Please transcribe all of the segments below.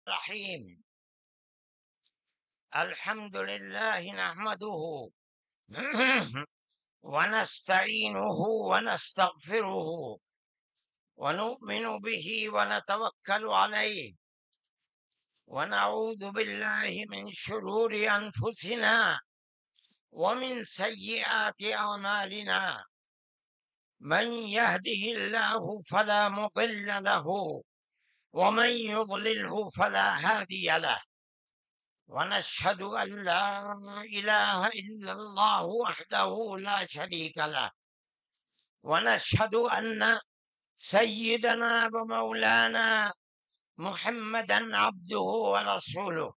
الرحيم الحمد لله نحمده ونستعينه ونستغفره ونؤمن به ونتوكل عليه ونعوذ بالله من شرور أنفسنا ومن سيئات أعمالنا من يهده الله فلا مضل له ومن يضلله فلا هادي له ونشهد أن لا إله إلا الله وحده لا شريك له ونشهد أن سيدنا ومولانا محمدا عبده ورسوله.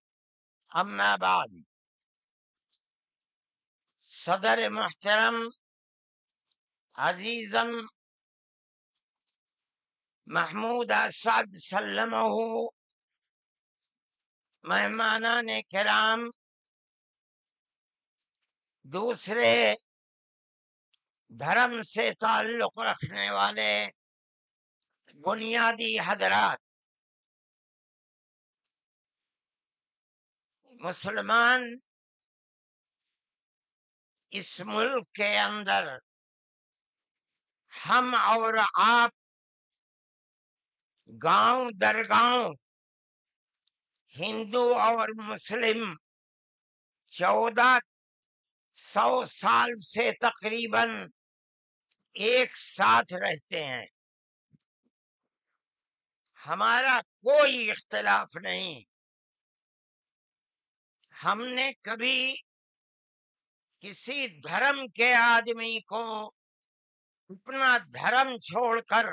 أما بعد، صدر محترم عزیزم محمود اسعد سلمہ، مہمانان کرام، دوسرے دھرم سے تعلق رکھنے والے بنیادی حضرات، مسلمان اس ملک کے اندر ہم اور آپ گاؤں در گاؤں، ہندو اور مسلم 1400 سال سے تقریباً ایک ساتھ رہتے ہیں. ہمارا کوئی اختلاف نہیں. ہم نے کبھی کسی دھرم کے آدمی کو اپنا دھرم چھوڑ کر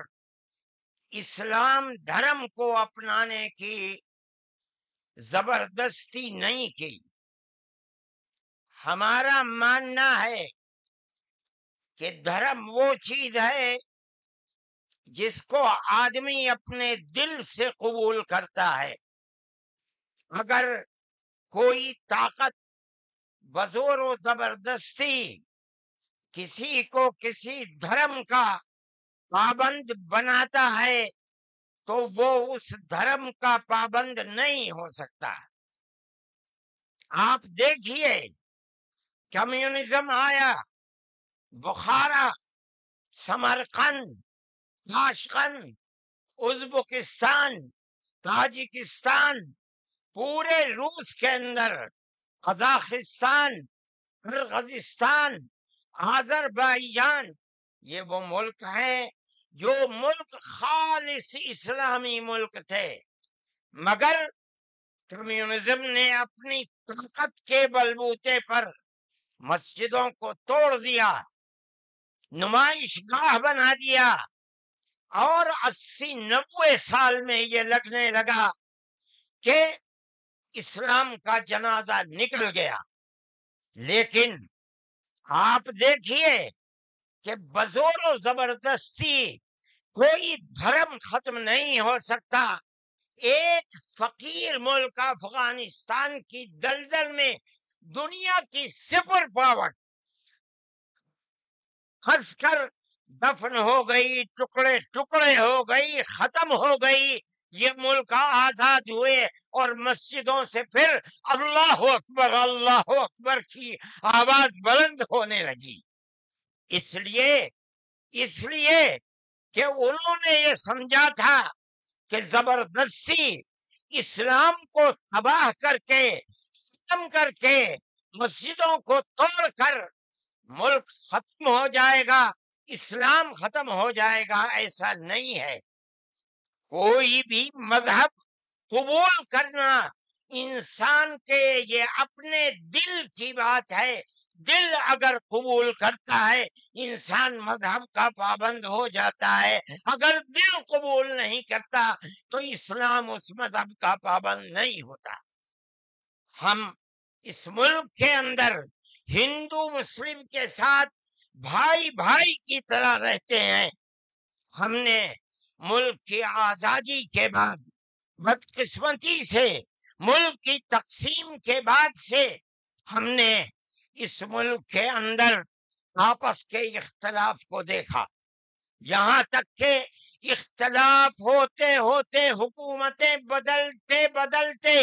اسلام دھرم کو اپنانے کی زبردستی نہیں کی. ہمارا ماننا ہے کہ دھرم وہ چیز ہے جس کو آدمی اپنے دل سے قبول کرتا ہے. اگر کوئی طاقت بزور و زبردستی کسی کو کسی دھرم کا پابند بناتا ہے تو وہ اس دھرم کا پابند نہیں ہو سکتا. آپ دیکھیے، کمیونزم آیا، بخارا، سمرقند، تاشقند، ازبکستان، تاجکستان، پورے روس کے اندر، قزاقستان، قرغیزستان، آذربائیجان، یہ وہ ملک ہیں جو ملک خالص اسلامی ملک تھے، مگر کمیونزم نے اپنی طاقت کے بلبوتے پر مسجدوں کو توڑ دیا، نمائش گاہ بنا دیا، اور 80-90 سال میں یہ لگنے لگا کہ اسلام کا جنازہ نکل گیا. لیکن آپ دیکھیے کہ بزور و زبردستی کوئی دھرم ختم نہیں ہو سکتا. ایک فقیر ملک افغانستان کی دلدل میں دنیا کی سپر پاور پھنس کر دفن ہو گئی، ٹکڑے ٹکڑے ہو گئی، ختم ہو گئی. یہ ملک آزاد ہوئے اور مسجدوں سے پھر اللہ اکبر کی آواز بلند ہونے لگی. اس لیے کہ انہوں نے یہ سمجھا تھا کہ زبردستی اسلام کو تباہ کر کے، ختم کر کے، مسجدوں کو توڑ کر ملک ختم ہو جائے گا، اسلام ختم ہو جائے گا. ایسا نہیں ہے. کوئی بھی مذہب قبول کرنا انسان کے یہ اپنے دل کی بات ہے. دل اگر قبول کرتا ہے انسان مذہب کا پابند ہو جاتا ہے. اگر دل قبول نہیں کرتا تو اسلام اس مذہب کا پابند نہیں ہوتا. ہم اس ملک کے اندر ہندو مسلم کے ساتھ بھائی بھائی کی طرح رہتے ہیں. ہم نے ملک کی آزادی کے بعد بدقسمتی سے ملک کی تقسیم کے بعد سے ہم نے اس ملک کے اندر آپس کے اختلاف کو دیکھا. یہاں تک کہ اختلاف ہوتے ہوتے حکومتیں بدلتے بدلتے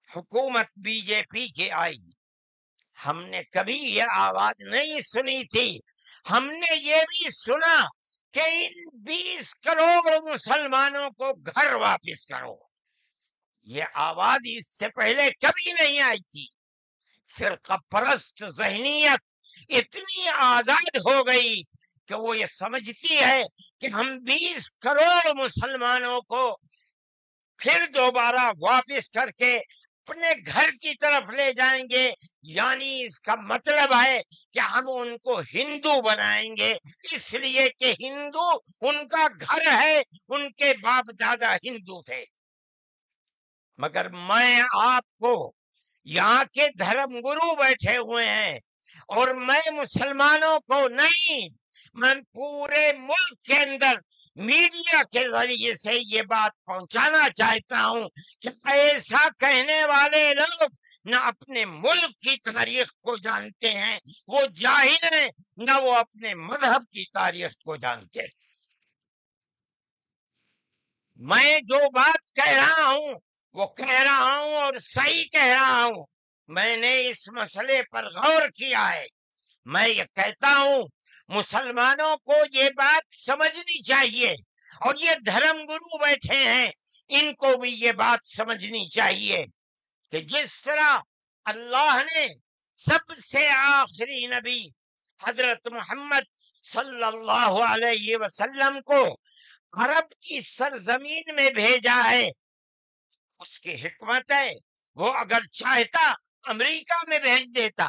حکومت بی جے پی کی آئی. ہم نے کبھی یہ آواز نہیں سنی تھی. ہم نے یہ بھی سنا کہ ان 20 کروڑ مسلمانوں کو گھر واپس کرو. یہ آواز اس سے پہلے کبھی نہیں آئی تھی. فرقہ پرست ذہنیت اتنی آزاد ہو گئی کہ وہ یہ سمجھتی ہے کہ ہم 20 کروڑ مسلمانوں کو پھر دوبارہ واپس کر کے اپنے گھر کی طرف لے جائیں گے. یعنی اس کا مطلب ہے کہ ہم ان کو ہندو بنائیں گے، اس لیے کہ ہندو ان کا گھر ہے، ان کے باپ دادا ہندو تھے. مگر میں آپ کو، یہاں کے دھرم گرو بیٹھے ہوئے ہیں اور میں مسلمانوں کو نہیں، میں پورے ملک کے اندر میڈیا کے ذریعے سے یہ بات پہنچانا چاہتا ہوں کہ ایسا کہنے والے لوگ نہ اپنے ملک کی تاریخ کو جانتے ہیں، وہ جاہل ہیں، نہ وہ اپنے مذہب کی تاریخ کو جانتے ہیں. میں جو بات کہہ رہا ہوں وہ کہہ رہا ہوں اور صحیح کہہ رہا ہوں. میں نے اس مسئلے پر غور کیا ہے. میں یہ کہتا ہوں مسلمانوں کو یہ بات سمجھنی چاہیے، اور یہ دھرم گرو بیٹھے ہیں ان کو بھی یہ بات سمجھنی چاہیے کہ جس طرح اللہ نے سب سے آخری نبی حضرت محمد صلی اللہ علیہ وسلم کو عرب کی سرزمین میں بھیجا ہے، اس کی حکمت ہے. وہ اگر چاہتا امریکہ میں بھیج دیتا،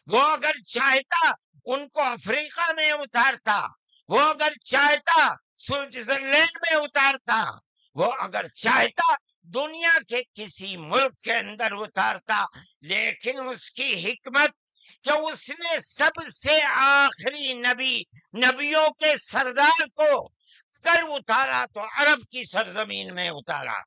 وہ اگر چاہتا ان کو افریقہ میں اتارتا، وہ اگر چاہتا سوئٹزرلینڈ میں اتارتا، وہ اگر چاہتا دنیا کے کسی ملک کے اندر اتارتا. لیکن اس کی حکمت کہ اس نے سب سے آخری نبی، نبیوں کے سردار کو اگر اتارا تو عرب کی سرزمین میں اتارا.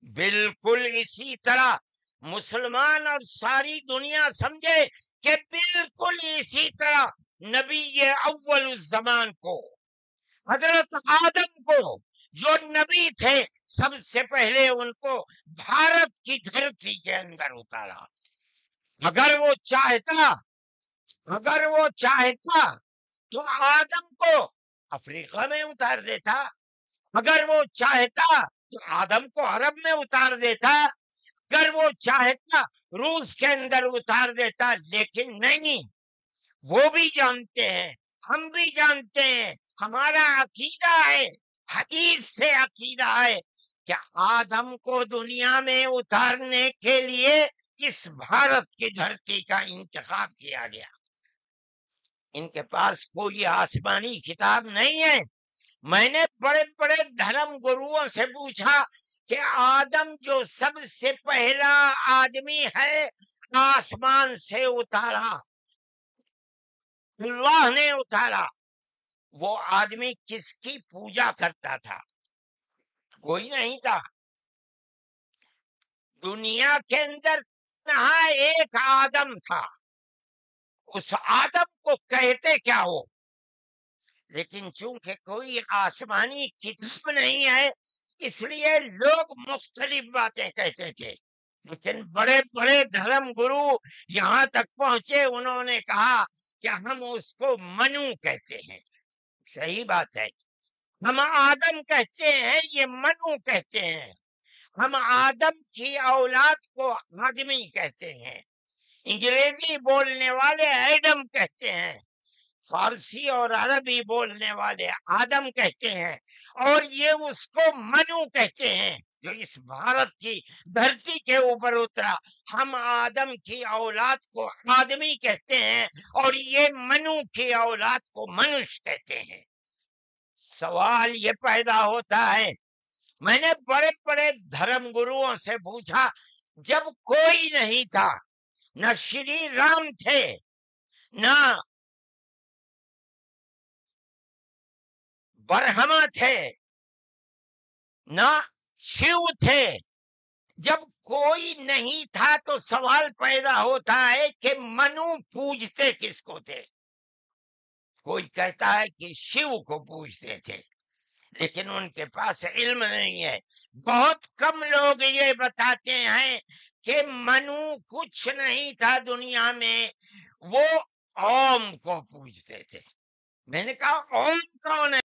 بالکل اسی طرح مسلمان اور ساری دنیا سمجھے کہ بالکل اسی طرح نبی اول الزمان کو، حضرت آدم کو جو نبی تھے، سب سے پہلے ان کو بھارت کی دھرتی کے اندر اتارا. اگر وہ چاہتا تو آدم کو افریقہ میں اتار دیتا، اگر وہ چاہتا تو آدم کو عرب میں اتار دیتا، اگر وہ چاہتا روس کے اندر اتار دیتا. لیکن نہیں، وہ بھی جانتے ہیں، ہم بھی جانتے ہیں، ہمارا عقیدہ ہے، حدیث سے عقیدہ ہے کہ آدم کو دنیا میں اتارنے کے لیے اس بھارت کی دھرتی کا انتخاب کیا گیا. ان کے پاس کوئی آسمانی کتاب نہیں ہے. میں نے بڑے بڑے دھرم گروؤں سے پوچھا کہ آدم جو سب سے پہلا آدمی ہے آسمان سے اتارا، اللہ نے اتارا، وہ آدمی کس کی پوجا کرتا تھا؟ کوئی نہیں تھا. دنیا کے اندر یہاں ایک آدم تھا. اس آدم کو کہتے کیا ہو؟ لیکن چونکہ کوئی آسمانی کتاب نہیں ہے اس لیے لوگ مختلف باتیں کہتے تھے. لیکن بڑے بڑے دھرم گرو یہاں تک پہنچے، انہوں نے کہا کہ ہم اس کو منو کہتے ہیں. صحیح بات ہے، ہم آدم کہتے ہیں، یہ منو کہتے ہیں. ہم آدم کی اولاد کو آدمی کہتے ہیں. انگریزی بولنے والے ایڈم کہتے ہیں، فارسی اور عربی بولنے والے آدم کہتے ہیں، اور یہ اس کو منو کہتے ہیں جو اس بھارت کی دھرتی کے اوپر اترا. ہم آدم کی اولاد کو آدمی کہتے ہیں اور یہ منو کی اولاد کو منش کہتے ہیں. سوال یہ پیدا ہوتا ہے، میں نے بڑے بڑے دھرم گروؤں سے پوچھا، جب کوئی نہیں تھا، نہ شری رام تھے، نہ برہما تھے، نہ شیو تھے، جب کوئی نہیں تھا تو سوال پیدا ہوتا ہے کہ منو پوجتے کس کو تھے؟ کوئی کہتا ہے کہ شیو کو پوجتے تھے، لیکن ان کے پاس علم نہیں ہے۔ بہت کم لوگ یہ بتاتے ہیں کہ منو کچھ نہیں تھا دنیا میں، وہ اوم کو پوجتے تھے۔ میں نے کہا اوم کون ہے؟